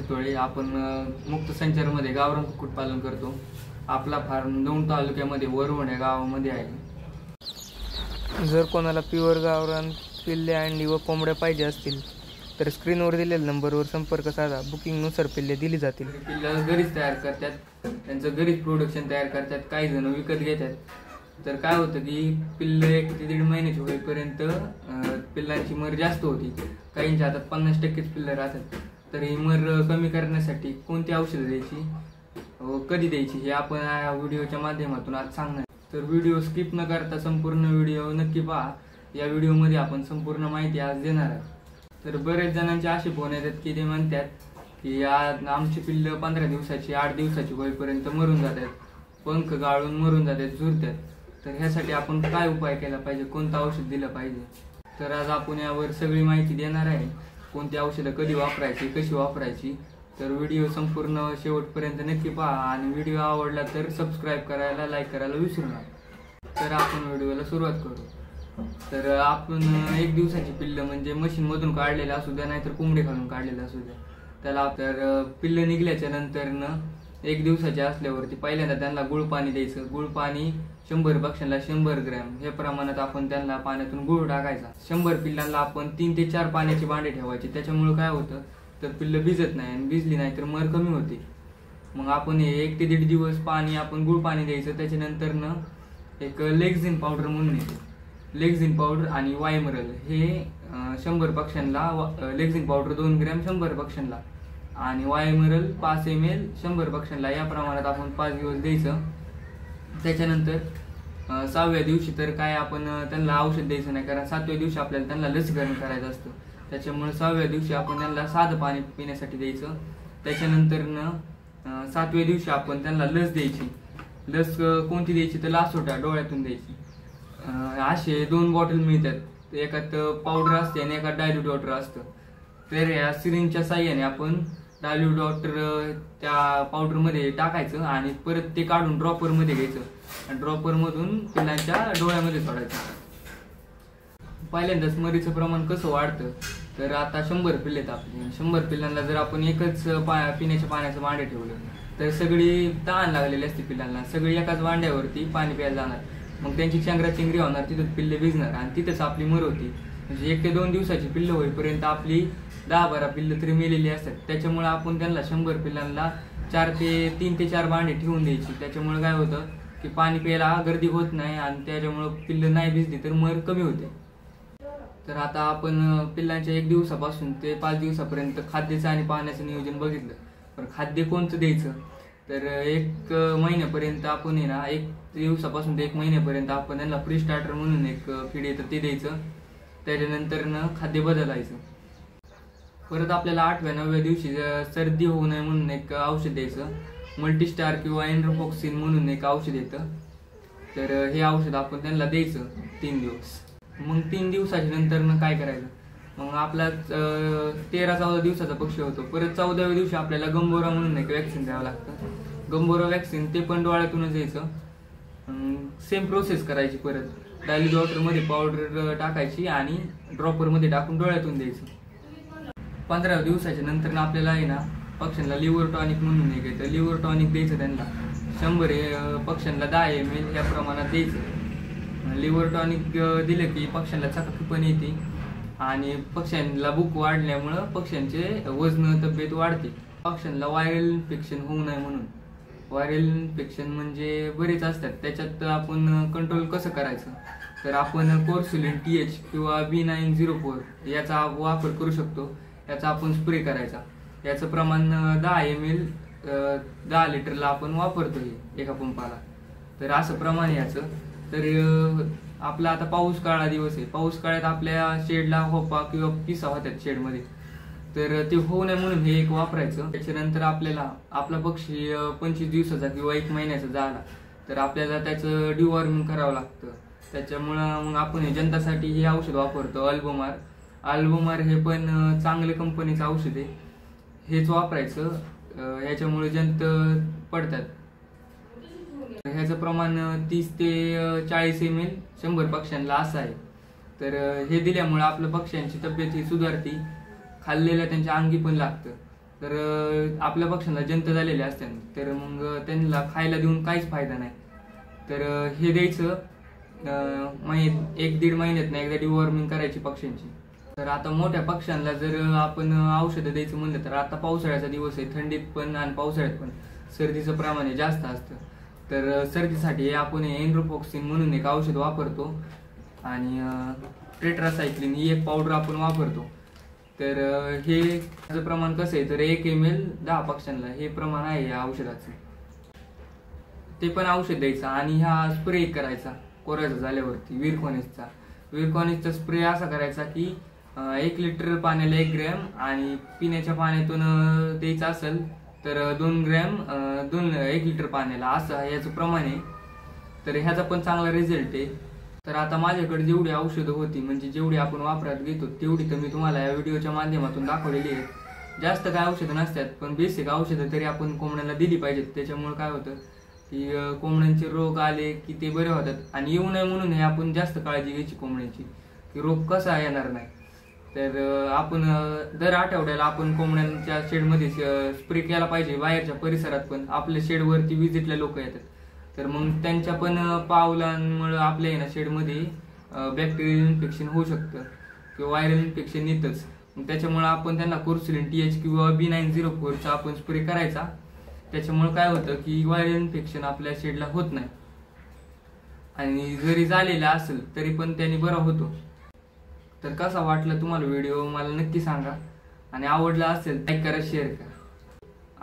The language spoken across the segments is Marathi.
सातोळे. आपण मुक्त संचारमध्ये गावरान कुक्कुटपालन करतो. आपला फार्म दौंड तालुक्यामध्ये वरवण या गावामध्ये आहे. जर कोणाला प्युअर गावरान पिल्ले, अंडी व कोंबड्या पाहिजे असतील तर स्क्रीनवर दिलेल्या नंबरवर संपर्क साधा. बुकिंगनुसार पिल्ले दिली जातील. पिल्लं घरीच तयार करतात, त्यांचं घरीच प्रोडक्शन तयार करतात. काही जण विकत घेतात. तर काय होतं की पिल्लं 1 ते 1.5 महिन्याची होईपर्यंत पिल्लांची मर जास्त होती. काहींच्या हातात 50%च पिल्लं राहतात. तर ही मर कमी करण्यासाठी कोणती औषधं द्यायची, कधी द्यायची हे आपण या व्हिडिओच्या माध्यमातून आज सांगणार. तर व्हिडिओ स्किप न करता संपूर्ण व्हिडिओ नक्की पहा. या व्हिडिओमध्ये आपण संपूर्ण माहिती आज देणार आहोत. तर बरेच जणांचे असे फोन येतात की ते म्हणतात की आज आमची पिल्लं 15 दिवसाची 8 दिवसाची होईपर्यंत मरून जातात, पंख गाळून मरून जातात, झुरतात. तर ह्यासाठी आपण काय उपाय केला पाहिजे, कोणतं औषध दिलं पाहिजे, तर आज आपण यावर सगळी माहिती देणार आहे. कोणती औषधं कधी वापरायची, कशी वापरायची. तर व्हिडिओ संपूर्ण शेवटपर्यंत नक्की पहा आणि व्हिडिओ आवडला तर सबस्क्राईब करायला, लाईक करायला विसरू नका. तर आपण व्हिडिओला सुरुवात करू. तर आपण 1 दिवसाची पिल्लं म्हणजे मशीनमधून काढलेलं असू द्या नाहीतर कोंबडी घालून काढलेलं असू द्या, त्याला तर पिल्लं निघल्याच्या नंतर 1 दिवसाचे असल्यावरती पहिल्यांदा त्यांना गुळ पाणी द्यायचं. गुळ पाणी 100 पक्ष्यांना 100 ग्रॅम हे प्रमाणात आपण त्यांना पाण्यातून गुळ टाकायचा. 100 पिल्लांना आपण 3 ते 4 पाण्याचे भांडे ठेवायचे. त्याच्यामुळे काय होतं तर पिल्लं भिजत नाही आणि भिजली नाही तर मर कमी होते. मग आपण 1 ते 1.5 दिवस पाणी आपण गुळ पाणी द्यायचं. त्याच्यानंतर एक लेक्झिन पावडर म्हणून येते. लेक्झिन पावडर आणि वायमरल हे 100 पक्ष्यांना, लेक्झिन पावडर 2 ग्रॅम 100 पक्ष्यांना आणि वायमरल 5 ml 100 पक्ष्यांना, या प्रमाणात आपण 5 दिवस द्यायचं. त्याच्यानंतर 6व्या दिवशी तर काय आपण त्यांना औषध द्यायचं नाही, कारण 7व्या दिवशी आपल्याला त्यांना लसीकरण करायचं असतं. त्याच्यामुळे 6व्या दिवशी आपण त्यांना साधं पाणी पिण्यासाठी द्यायचं. त्याच्यानंतर 7व्या दिवशी आपण त्यांना लस द्यायची. लस कोणती द्यायची तर लासोटा डोळ्यातून द्यायची. असे 2 बॉटल मिळतात, एकात पावडर असते आणि एकात डायल्यूट वॉटर असतं. तर या सिरिंजच्या साह्याने आपण डायल्यूट वॉटर त्या पावडर मध्ये टाकायचं आणि परत ते काढून ड्रॉपर मध्ये घ्यायचं आणि ड्रॉपर मधून पिल्लांच्या डोळ्यामध्ये सोडायचं. पहिल्यांदाच मरीचं प्रमाण कसं वाढतं तर आता 100 पिल्ले आहेत आपली. 100 पिल्लांना जर आपण एकच पिण्याच्या पाण्याचं भांडे ठेवलं तर सगळी तहान लागलेली असते पिल्लांना. सगळी एकाच भांड्यावरती पाणी प्यायला जाणार. मग त्यांची चेंगराचेंगरी होणार, तिथं पिल्ले भिजणार आणि तिथंच आपली मर होती. म्हणजे 1 ते 2 दिवसाची पिल्लं होईपर्यंत आपली 10-12 पिल्लं तरी मेलेली असतात. त्याच्यामुळे आपण त्यांना 100 पिल्लांना 3 ते 4 भांडे ठेवून द्यायची. त्याच्यामुळे काय होतं की पाणी प्यायला गर्दी होत नाही आणि त्याच्यामुळे पिल्लं नाही भिजली तर मर कमी होते. तर आता आपण पिल्लांच्या 1 दिवसापासून ते 5 दिवसापर्यंत खाद्याचं आणि पाण्याचं नियोजन बघितलं. पण खाद्य कोणतं द्यायचं तर 1 महिन्यापर्यंत आपण 1 दिवसापासून ते 1 महिन्यापर्यंत आपण त्यांना प्री स्टार्टर म्हणून एक फीड येतं ते द्यायचं. त्याच्यानंतर खाद्य बदलायचं. परत आपल्याला 8व्या-9व्या दिवशी सर्दी होऊ नये म्हणून एक औषध द्यायचं. मल्टीस्टार किंवा एन्ड्रोफॉक्सिन म्हणून एक औषध येतं. तर हे औषध आपण त्यांना द्यायचं 3 दिवस. मग 3 दिवसाच्या नंतर काय करायचं, मग आपला 13-14 दिवसाचा पक्षी होतो. परत 14व्या दिवशी आपल्याला गंबोरा म्हणून एक वॅक्सिन द्यावं लागतं. गंबोरा वॅक्सिन ते पण डोळ्यातूनच द्यायचं. सेम प्रोसेस करायची. परत डायल्यूट वॉटर मध्ये पावडर टाकायची आणि ड्रॉपर मध्ये टाकून डोळ्यातून द्यायचं. 15व्या दिवसाच्या नंतर आपल्याला पक्ष्यांना लिव्हर टॉनिक म्हणून एक येतं. लिव्हर टॉनिक द्यायचं त्यांना 100 पक्ष्यांना 10 ml या प्रमाणात द्यायचं. लिव्हर टॉनिक दिलं की पक्ष्यांना चकाकी पण येते आणि पक्ष्यांना भूक वाढल्यामुळं पक्ष्यांचे वजन तब्येत वाढते. पक्ष्यांना व्हायरल इन्फेक्शन होऊ नये म्हणून. व्हायरल इन्फेक्शन म्हणजे बरेच असतात, त्याच्यात आपण कंट्रोल कसं करायचं तर आपण कोर्सुलिन TH किंवा B904 याचा वापर करू शकतो. याचा आपण स्प्रे करायचा. याचं प्रमाण 10 ml 10 लिटरला आपण वापरतोय एका पंपाला. तर असं प्रमाण याचं. तर आपला आता पाऊस काळा दिवस आहे. पाऊस काळात आपल्या शेडला होपा किंवा पिसा होत्यात शेडमध्ये, तर ते होऊ नये म्हणून हे एक वापरायचं. त्याच्यानंतर आपल्याला आपला पक्षी 25 दिवसाचा किंवा 1 महिन्याचा झाला तर आपल्याला त्याचं डिवॉर्मिंग करावं लागतं. त्याच्यामुळं मग आपण जंतासाठी हे औषध वापरतो अल्बोमार. अल्बोमार हे पण चांगल्या कंपनीचं औषध आहे. हेच वापरायचं. ह्याच्यामुळे जंत पडतात. ह्याचं प्रमाण 30 ते 40 ml 100 पक्ष्यांना असं आहे. तर हे दिल्यामुळे आपल्या पक्ष्यांची तब्येत ही सुधारती. खाल्लेलं त्यांच्या अंगी पण लागतं. तर आपल्या पक्ष्यांना जंत झालेले असतात, तर मग त्यांना खायला देऊन काहीच फायदा नाही. तर हे द्यायचं 1-1.5 महिन्यात एकदा डिवॉर्मिंग करायची पक्ष्यांची. तर आता मोठ्या पक्ष्यांना जर आपण औषधं द्यायचं म्हणलं तर आता पावसाळ्याचा दिवस आहे, थंडीत पण आणि पावसाळ्यात पण सर्दीचं प्रमाण जास्त असतं. तर सर्दीसाठी आपण एन्ड्रोफॉक्सिन म्हणून एक औषध वापरतो आणि टेट्रासायक्लिन ही एक पावडर आपण वापरतो. तर हे त्याचं प्रमाण कसं आहे तर 1 ml 10 पक्ष्यांना हे प्रमाण आहे या औषधाचं. ते पण औषध द्यायचं आणि हा स्प्रे करायचा कोरायचा झाल्यावरती विरकॉनिसचा स्प्रे असा करायचा की 1 लिटर पाण्याला 1 ग्रॅम आणि पिण्याच्या पाण्यातून द्यायचं असेल तर 2 ग्रॅम 1 लिटर पाण्याला, असं याचं प्रमाण आहे. तर ह्याचा पण चांगला रिझल्ट आहे. तर आता माझ्याकडे जेवढी औषधं होती म्हणजे जेवढी आपण वापरात घेतो तेवढी तर मी तुम्हाला या व्हिडिओच्या माध्यमातून दाखवलेली आहेत. जास्त काय औषधं नसतात पण बेसिक औषधं तरी आपण कोंबड्यांना दिली पाहिजेत. त्याच्यामुळे काय होतं की कोंबड्यांचे रोग आले की ते बरे होतात आणि येऊ नये म्हणून हे आपण जास्त काळजी घ्यायची कोंबड्यांची की रोग कसा येणार नाही. तर आपण दर आठवड्याला आपण कोंबड्यांच्या शेडमध्ये स्प्रे केला पाहिजे. बाहेरच्या परिसरात पण आपल्या शेडवरती विजिटला लोक येतात, तर मग त्यांच्या पण पावलांमुळे आपल्या शेडमध्ये बॅक्टेरियल इन्फेक्शन होऊ शकतं किंवा व्हायरल इन्फेक्शन येतच. त्याच्यामुळे आपण त्यांना कोर्सुलिन TH किंवा B904चा आपण स्प्रे करायचा. त्याच्यामुळे काय होतं की व्हायरल इन्फेक्शन आपल्या शेडला होत नाही आणि जरी झालेला असेल तरी पण त्याने बरा होतो. तर कसा वाटला तुम्हाला व्हिडिओ मला नक्की सांगा आणि आवडला असेल लाईक करा, शेअर करा.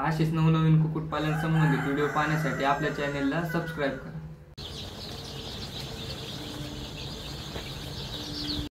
असेच नवनवीन कुक्कुटपालन संबंधित व्हिडिओ पाहण्यासाठी आपल्या चॅनेलला सबस्क्राईब करा.